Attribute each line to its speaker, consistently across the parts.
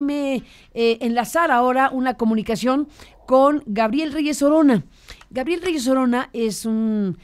Speaker 1: Enlazar ahora una comunicación con Gabriel Reyes Orona. Gabriel Reyes Orona es un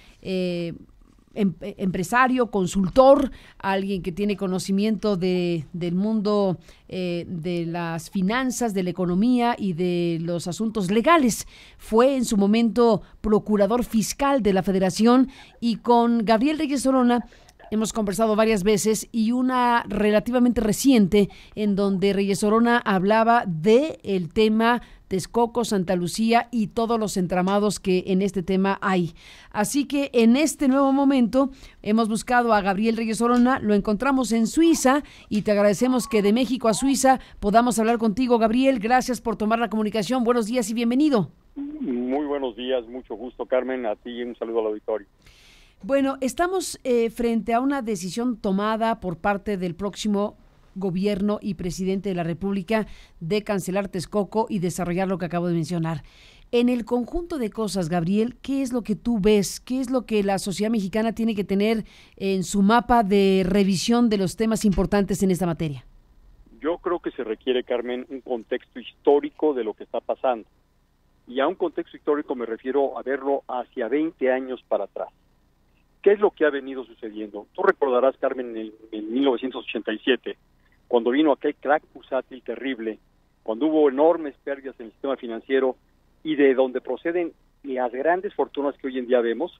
Speaker 1: empresario, consultor, alguien que tiene conocimiento del mundo de las finanzas, de la economía y de los asuntos legales. Fue en su momento procurador fiscal de la Federación, y con Gabriel Reyes Orona hemos conversado varias veces, y una relativamente reciente en donde Reyes Orona hablaba de el tema Texcoco, Santa Lucía y todos los entramados que en este tema hay. Así que en este nuevo momento hemos buscado a Gabriel Reyes Orona, lo encontramos en Suiza y te agradecemos que de México a Suiza podamos hablar contigo, Gabriel. Gracias por tomar la comunicación. Buenos días y bienvenido.
Speaker 2: Muy buenos días, mucho gusto, Carmen, a ti y un saludo al auditorio.
Speaker 1: Bueno, estamos frente a una decisión tomada por parte del próximo gobierno y presidente de la República de cancelar Texcoco y desarrollar lo que acabo de mencionar. En el conjunto de cosas, Gabriel, ¿qué es lo que tú ves? ¿Qué es lo que la sociedad mexicana tiene que tener en su mapa de revisión de los temas importantes en esta materia?
Speaker 2: Yo creo que se requiere, Carmen, un contexto histórico de lo que está pasando. Y a un contexto histórico me refiero a verlo hacia 20 años para atrás. ¿Qué es lo que ha venido sucediendo? Tú recordarás, Carmen, en 1987, cuando vino aquel crack bursátil terrible, cuando hubo enormes pérdidas en el sistema financiero y de donde proceden las grandes fortunas que hoy en día vemos.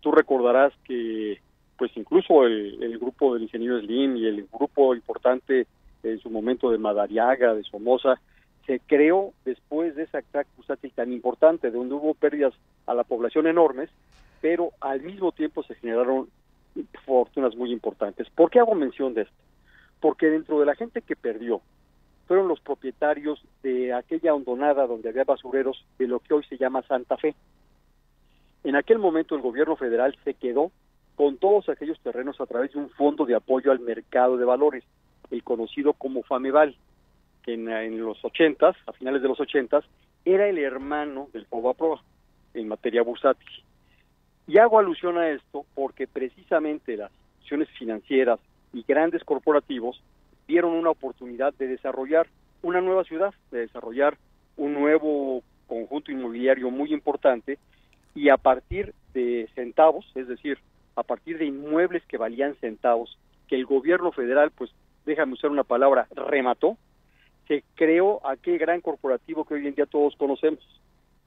Speaker 2: Tú recordarás que pues incluso el grupo del ingeniero Slim y el grupo importante en su momento de Madariaga, de Somoza, se creó después de esa crack bursátil tan importante, donde hubo pérdidas a la población enormes, pero al mismo tiempo se generaron fortunas muy importantes. ¿Por qué hago mención de esto? Porque dentro de la gente que perdió, fueron los propietarios de aquella hondonada donde había basureros de lo que hoy se llama Santa Fe. En aquel momento el gobierno federal se quedó con todos aquellos terrenos a través de un fondo de apoyo al mercado de valores, el conocido como Fameval, que en los 80s, a finales de los 80s, era el hermano del Fobaproa en materia bursátil. Y hago alusión a esto porque precisamente las instituciones financieras y grandes corporativos vieron una oportunidad de desarrollar una nueva ciudad, de desarrollar un nuevo conjunto inmobiliario muy importante, y a partir de centavos, es decir, a partir de inmuebles que valían centavos, que el gobierno federal, pues déjame usar una palabra, remató, se creó aquel gran corporativo que hoy en día todos conocemos,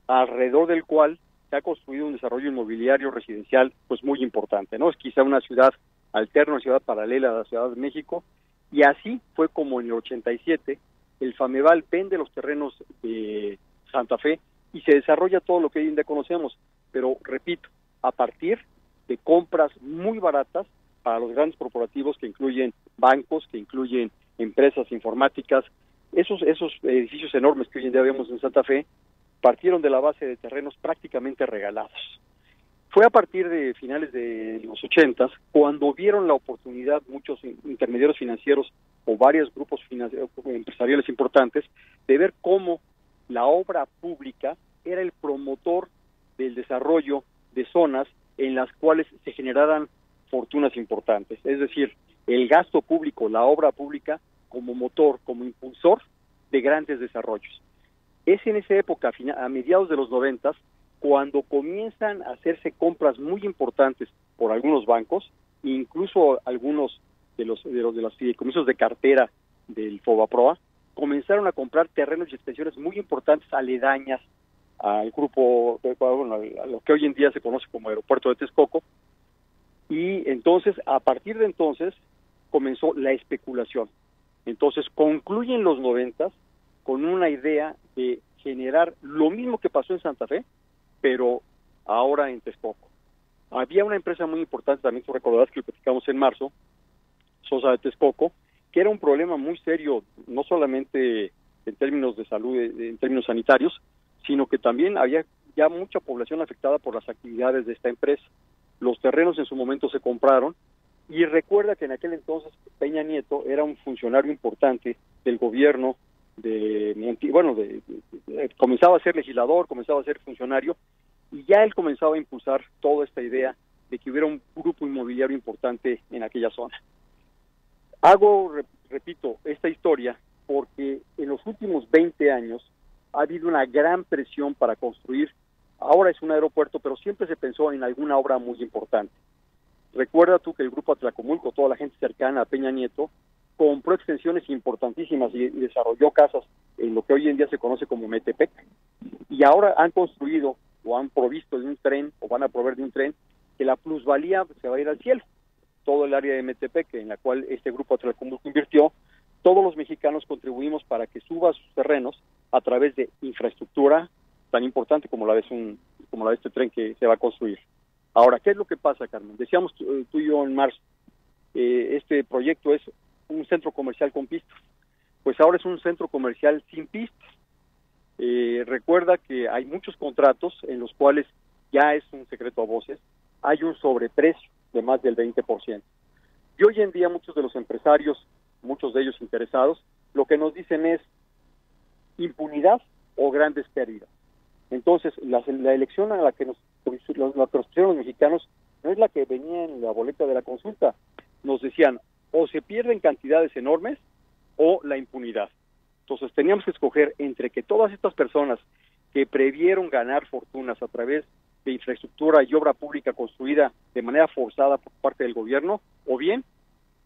Speaker 2: alrededor del cual se ha construido un desarrollo inmobiliario residencial pues muy importante, ¿no? Es quizá una ciudad alterna, una ciudad paralela a la Ciudad de México, y así fue como en el 87 el Fameval vende los terrenos de Santa Fe y se desarrolla todo lo que hoy en día conocemos, pero repito, a partir de compras muy baratas para los grandes corporativos que incluyen bancos, que incluyen empresas informáticas. Esos edificios enormes que hoy en día vemos en Santa Fe partieron de la base de terrenos prácticamente regalados. Fue a partir de finales de los 80s cuando vieron la oportunidad muchos intermediarios financieros o varios grupos empresariales importantes de ver cómo la obra pública era el promotor del desarrollo de zonas en las cuales se generaran fortunas importantes. Es decir, el gasto público, la obra pública como motor, como impulsor de grandes desarrollos. Es en esa época, a mediados de los 90s, cuando comienzan a hacerse compras muy importantes por algunos bancos, incluso algunos de los fideicomisos de cartera del Fobaproa, comenzaron a comprar terrenos y extensiones muy importantes aledañas al grupo, bueno, a lo que hoy en día se conoce como Aeropuerto de Texcoco, y entonces, a partir de entonces, comenzó la especulación. Entonces, concluyen los 90s con una idea de generar lo mismo que pasó en Santa Fe, pero ahora en Texcoco. Había una empresa muy importante, también tú recordarás que lo platicamos en marzo, Sosa de Texcoco, que era un problema muy serio, no solamente en términos de salud, en términos sanitarios, sino que también había ya mucha población afectada por las actividades de esta empresa. Los terrenos en su momento se compraron, y recuerda que en aquel entonces Peña Nieto era un funcionario importante del gobierno comenzaba a ser legislador, comenzaba a ser funcionario, y ya él comenzaba a impulsar toda esta idea de que hubiera un grupo inmobiliario importante en aquella zona. Repito, esta historia porque en los últimos 20 años ha habido una gran presión para construir. Ahora es un aeropuerto, pero siempre se pensó en alguna obra muy importante. Recuerda tú que el Grupo Atlacomulco, toda la gente cercana a Peña Nieto, compró extensiones importantísimas y desarrolló casas en lo que hoy en día se conoce como Metepec, y ahora han construido o han provisto de un tren o van a proveer de un tren que la plusvalía se va a ir al cielo. Todo el área de Metepec, en la cual este Grupo Atlacomulco invirtió, todos los mexicanos contribuimos para que suba sus terrenos a través de infraestructura tan importante como la de este tren que se va a construir. Ahora, ¿qué es lo que pasa, Carmen? Decíamos tú y yo en marzo, este proyecto es un centro comercial con pistas. Pues ahora es un centro comercial sin pistas. Recuerda que hay muchos contratos en los cuales ya es un secreto a voces, hay un sobreprecio de más del 20%. Y hoy en día muchos de los empresarios, muchos de ellos interesados, lo que nos dicen es impunidad o grandes pérdidas. Entonces, la elección a la que nos pusieron los mexicanos no es la que venía en la boleta de la consulta. Nos decían, o se pierden cantidades enormes o la impunidad. Entonces, teníamos que escoger entre que todas estas personas que previeron ganar fortunas a través de infraestructura y obra pública construida de manera forzada por parte del gobierno, o bien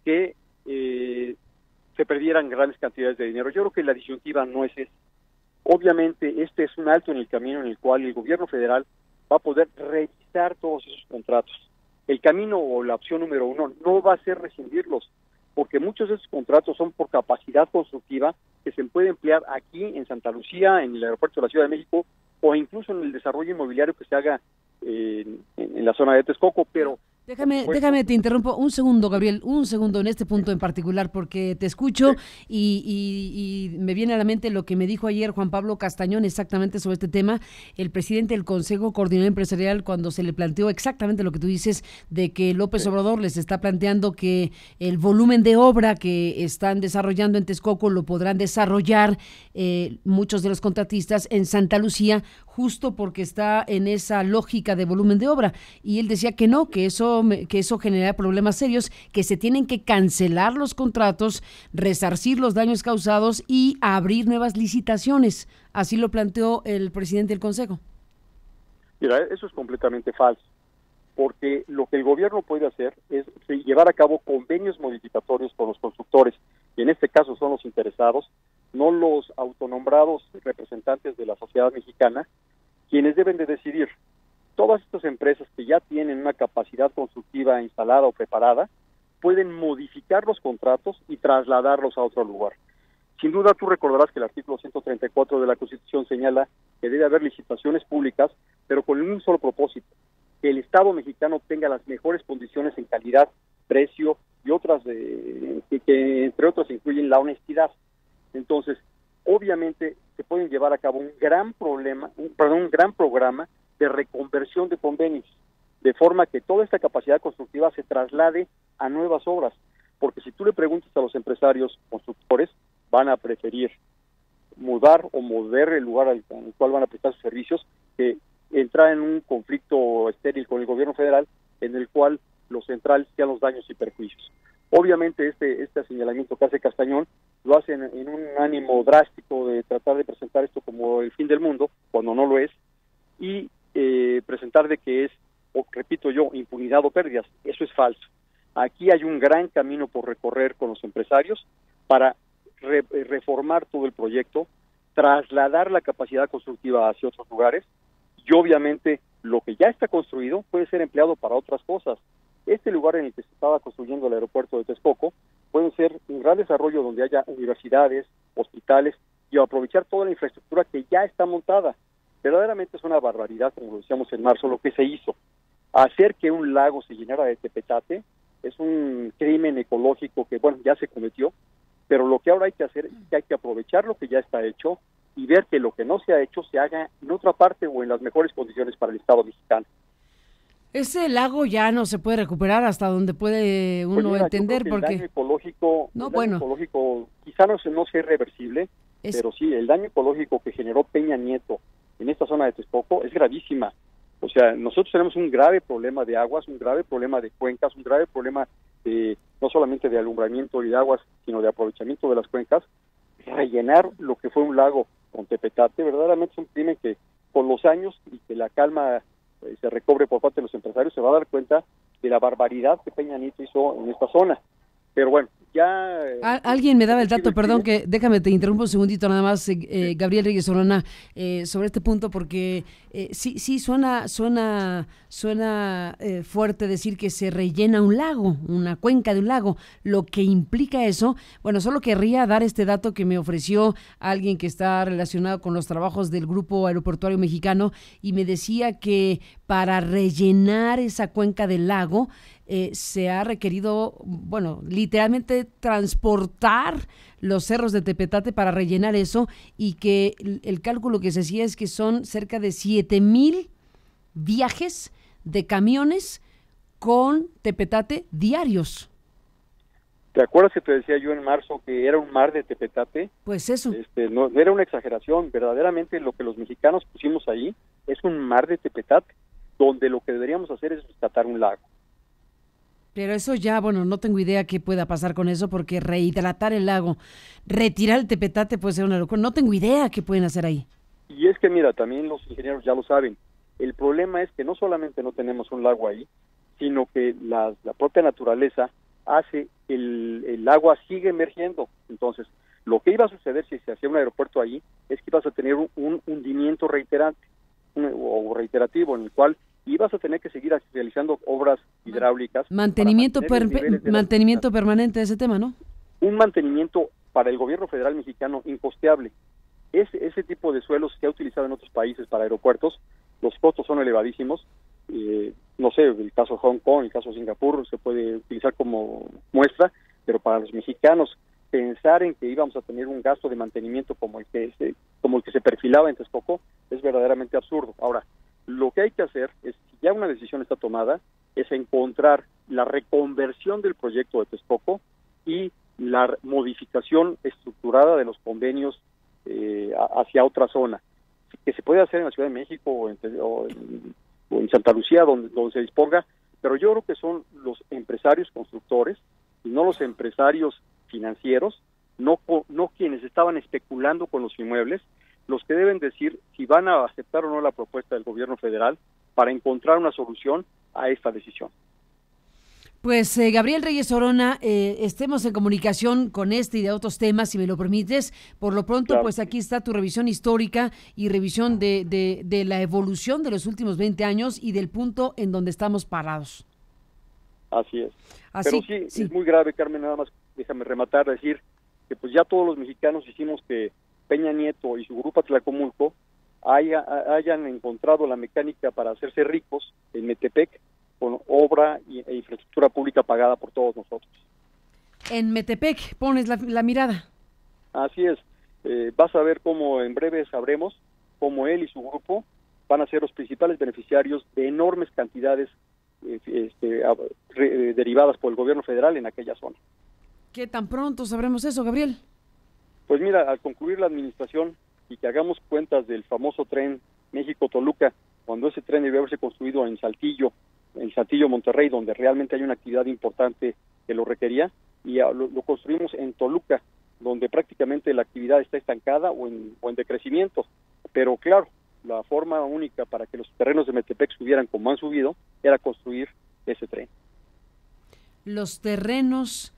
Speaker 2: que se perdieran grandes cantidades de dinero. Yo creo que la disyuntiva no es esa. Obviamente, este es un alto en el camino en el cual el gobierno federal va a poder revisar todos esos contratos. El camino o la opción número uno no va a ser rescindirlos, porque muchos de esos contratos son por capacidad constructiva que se puede emplear aquí en Santa Lucía, en el aeropuerto de la Ciudad de México, o incluso en el desarrollo inmobiliario que se haga en la zona de Texcoco, pero...
Speaker 1: Déjame, te interrumpo un segundo, Gabriel, un segundo en este punto en particular, porque te escucho y me viene a la mente lo que me dijo ayer Juan Pablo Castañón exactamente sobre este tema, el presidente del Consejo Coordinador Empresarial, cuando se le planteó exactamente lo que tú dices, de que López Obrador les está planteando que el volumen de obra que están desarrollando en Texcoco lo podrán desarrollar muchos de los contratistas en Santa Lucía, justo porque está en esa lógica de volumen de obra. Y él decía que no, que eso genera problemas serios, que se tienen que cancelar los contratos, resarcir los daños causados y abrir nuevas licitaciones. Así lo planteó el presidente del Consejo.
Speaker 2: Mira, eso es completamente falso, porque lo que el gobierno puede hacer es llevar a cabo convenios modificatorios con los constructores, y en este caso son los interesados, no los autonombrados representantes de la sociedad mexicana, quienes deben de decidir. Todas estas empresas que ya tienen una capacidad constructiva instalada o preparada, pueden modificar los contratos y trasladarlos a otro lugar. Sin duda tú recordarás que el artículo 134 de la Constitución señala que debe haber licitaciones públicas, pero con un solo propósito, que el Estado mexicano tenga las mejores condiciones en calidad, precio y otras, que entre otras incluyen la honestidad. Entonces, obviamente se pueden llevar a cabo un gran programa de reconversión de convenios, de forma que toda esta capacidad constructiva se traslade a nuevas obras, porque si tú le preguntas a los empresarios constructores, van a preferir mudar o mover el lugar al cual van a prestar sus servicios, que entrar en un conflicto estéril con el gobierno federal, en el cual lo central sean los daños y perjuicios. Obviamente este señalamiento que hace Castañón lo hace en un ánimo drástico de tratar de presentar esto como el fin del mundo, cuando no lo es, y presentar de que es, repito yo, impunidad o pérdidas. Eso es falso. Aquí hay un gran camino por recorrer con los empresarios para reformar todo el proyecto, trasladar la capacidad constructiva hacia otros lugares, y obviamente lo que ya está construido puede ser empleado para otras cosas. Este lugar en el que se estaba construyendo el aeropuerto de Texcoco puede ser un gran desarrollo donde haya universidades, hospitales, y aprovechar toda la infraestructura que ya está montada. Verdaderamente es una barbaridad, como lo decíamos en marzo, lo que se hizo. Hacer que un lago se llenara de tepetate es un crimen ecológico que, bueno, ya se cometió, pero lo que ahora hay que hacer es que hay que aprovechar lo que ya está hecho y ver que lo que no se ha hecho se haga en otra parte o en las mejores condiciones para el Estado mexicano.
Speaker 1: Ese lago ya no se puede recuperar hasta donde puede uno entender, porque
Speaker 2: el daño ecológico, ecológico quizá no sea irreversible, pero sí, el daño ecológico que generó Peña Nieto en esta zona de Texcoco es gravísima. O sea, nosotros tenemos un grave problema de aguas, un grave problema de cuencas, un grave problema no solamente de alumbramiento y de aguas, sino de aprovechamiento de las cuencas, rellenar lo que fue un lago con Tepetate verdaderamente es un crimen que con los años y que la calma se recobre por parte de los empresarios, se va a dar cuenta de la barbaridad que Peña Nieto hizo en esta zona. Pero bueno, ya...
Speaker 1: Alguien me daba el dato, perdón, que déjame, te interrumpo un segundito nada más, Gabriel Reyes Orona, sobre este punto, porque sí suena fuerte decir que se rellena un lago, una cuenca de un lago. Lo que implica eso, bueno, solo querría dar este dato que me ofreció alguien que está relacionado con los trabajos del Grupo Aeroportuario Mexicano, y me decía que para rellenar esa cuenca del lago, se ha requerido, bueno, literalmente transportar los cerros de Tepetate para rellenar eso, y que el cálculo que se hacía es que son cerca de 7,000 viajes de camiones con Tepetate diarios.
Speaker 2: ¿Te acuerdas que te decía yo en marzo que era un mar de Tepetate?
Speaker 1: Pues eso.
Speaker 2: No era una exageración, verdaderamente lo que los mexicanos pusimos ahí es un mar de Tepetate, donde lo que deberíamos hacer es rescatar un lago.
Speaker 1: Pero eso ya, bueno, no tengo idea qué pueda pasar con eso, porque rehidratar el lago, retirar el Tepetate puede ser una locura. No tengo idea qué pueden hacer ahí.
Speaker 2: Y es que mira, también los ingenieros ya lo saben, el problema es que no solamente no tenemos un lago ahí, sino que la propia naturaleza hace el agua sigue emergiendo. Entonces, lo que iba a suceder si se hacía un aeropuerto ahí es que ibas a tener un hundimiento reiterante o reiterativo, en el cual ibas a tener que seguir realizando obras hidráulicas.
Speaker 1: Mantenimiento permanente de ese tema, ¿no?
Speaker 2: Un mantenimiento para el gobierno federal mexicano incosteable. Ese tipo de suelos se ha utilizado en otros países para aeropuertos, los costos son elevadísimos. No sé, el caso de Hong Kong, el caso de Singapur se puede utilizar como muestra, pero para los mexicanos pensar en que íbamos a tener un gasto de mantenimiento como el que se perfilaba en Texcoco es verdaderamente absurdo. Ahora, lo que hay que hacer es, si ya una decisión está tomada, es encontrar la reconversión del proyecto de Texcoco y la modificación estructurada de los convenios hacia otra zona, que se puede hacer en la Ciudad de México o en Santa Lucía, donde se disponga, pero yo creo que son los empresarios constructores y no los empresarios financieros, no quienes estaban especulando con los inmuebles, los que deben decir si van a aceptar o no la propuesta del gobierno federal para encontrar una solución a esta decisión.
Speaker 1: Pues Gabriel Reyes Orona, estemos en comunicación con este y de otros temas, si me lo permites. Por lo pronto, claro. Pues aquí está tu revisión histórica y revisión de la evolución de los últimos 20 años y del punto en donde estamos parados.
Speaker 2: Así es. Pero sí, es muy grave, Carmen, nada más déjame rematar, decir que pues ya todos los mexicanos hicimos que Peña Nieto y su grupo Atlacomulco hayan encontrado la mecánica para hacerse ricos en Metepec, con obra e infraestructura pública pagada por todos nosotros.
Speaker 1: En Metepec pones la mirada.
Speaker 2: Así es. Vas a ver cómo en breve sabremos cómo él y su grupo van a ser los principales beneficiarios de enormes cantidades derivadas por el gobierno federal en aquella zona.
Speaker 1: ¿Qué tan pronto sabremos eso, Gabriel?
Speaker 2: Pues mira, al concluir la administración y que hagamos cuentas del famoso tren México-Toluca, cuando ese tren debió haberse construido en Saltillo, Monterrey, donde realmente hay una actividad importante que lo requería, y lo construimos en Toluca, donde prácticamente la actividad está estancada o en decrecimiento. Pero claro, la forma única para que los terrenos de Metepec subieran como han subido era construir ese tren.
Speaker 1: Los terrenos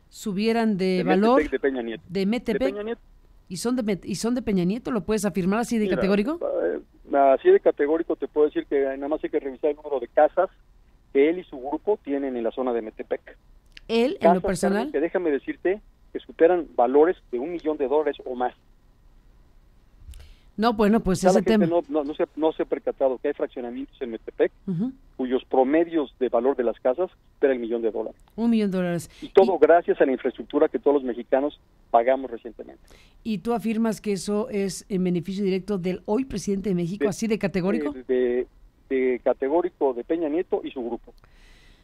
Speaker 1: subieran de valor
Speaker 2: Metepec, de Peña Nieto.
Speaker 1: De Metepec.
Speaker 2: De Peña Nieto.
Speaker 1: ¿Y son de Peña Nieto? ¿Lo puedes afirmar así de categórico?
Speaker 2: Así de categórico te puedo decir que nada más hay que revisar el número de casas que él y su grupo tienen en la zona de Metepec.
Speaker 1: ¿Él,
Speaker 2: casas,
Speaker 1: en lo personal?
Speaker 2: Carmen, que déjame decirte que superan valores de $1 millón o más.
Speaker 1: No, bueno, pues
Speaker 2: ese
Speaker 1: tema.
Speaker 2: No se ha percatado que hay fraccionamientos en Metepec cuyos promedios de valor de las casas superan $1 millón.
Speaker 1: $1 millón.
Speaker 2: Y todo gracias a la infraestructura que todos los mexicanos pagamos recientemente.
Speaker 1: ¿Y tú afirmas que eso es en beneficio directo del hoy presidente de México, así de categórico?
Speaker 2: De categórico de Peña Nieto y su grupo.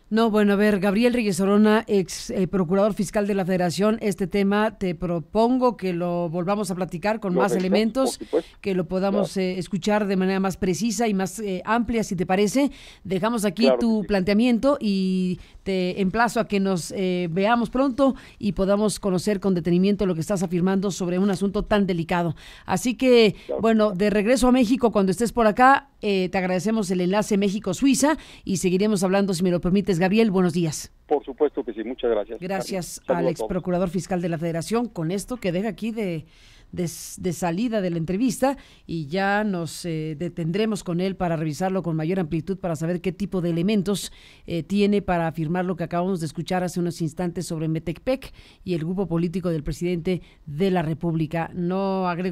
Speaker 1: No, bueno, a ver, Gabriel Reyes Orona, ex procurador fiscal de la Federación, este tema te propongo que lo volvamos a platicar con más elementos, que lo podamos escuchar de manera más precisa y más amplia, si te parece. Dejamos aquí tu planteamiento y te emplazo a que nos veamos pronto y podamos conocer con detenimiento lo que estás afirmando sobre un asunto tan delicado. Así que, bueno, de regreso a México, cuando estés por acá, te agradecemos el enlace México-Suiza y seguiremos hablando, si me lo permites, Gabriel. Buenos días.
Speaker 2: Por supuesto que sí, muchas gracias.
Speaker 1: Gracias al ex procurador fiscal de la Federación, con esto que deja aquí de salida de la entrevista, y ya nos detendremos con él para revisarlo con mayor amplitud, para saber qué tipo de elementos tiene para afirmar lo que acabamos de escuchar hace unos instantes sobre Metepec y el grupo político del presidente de la República. No agrego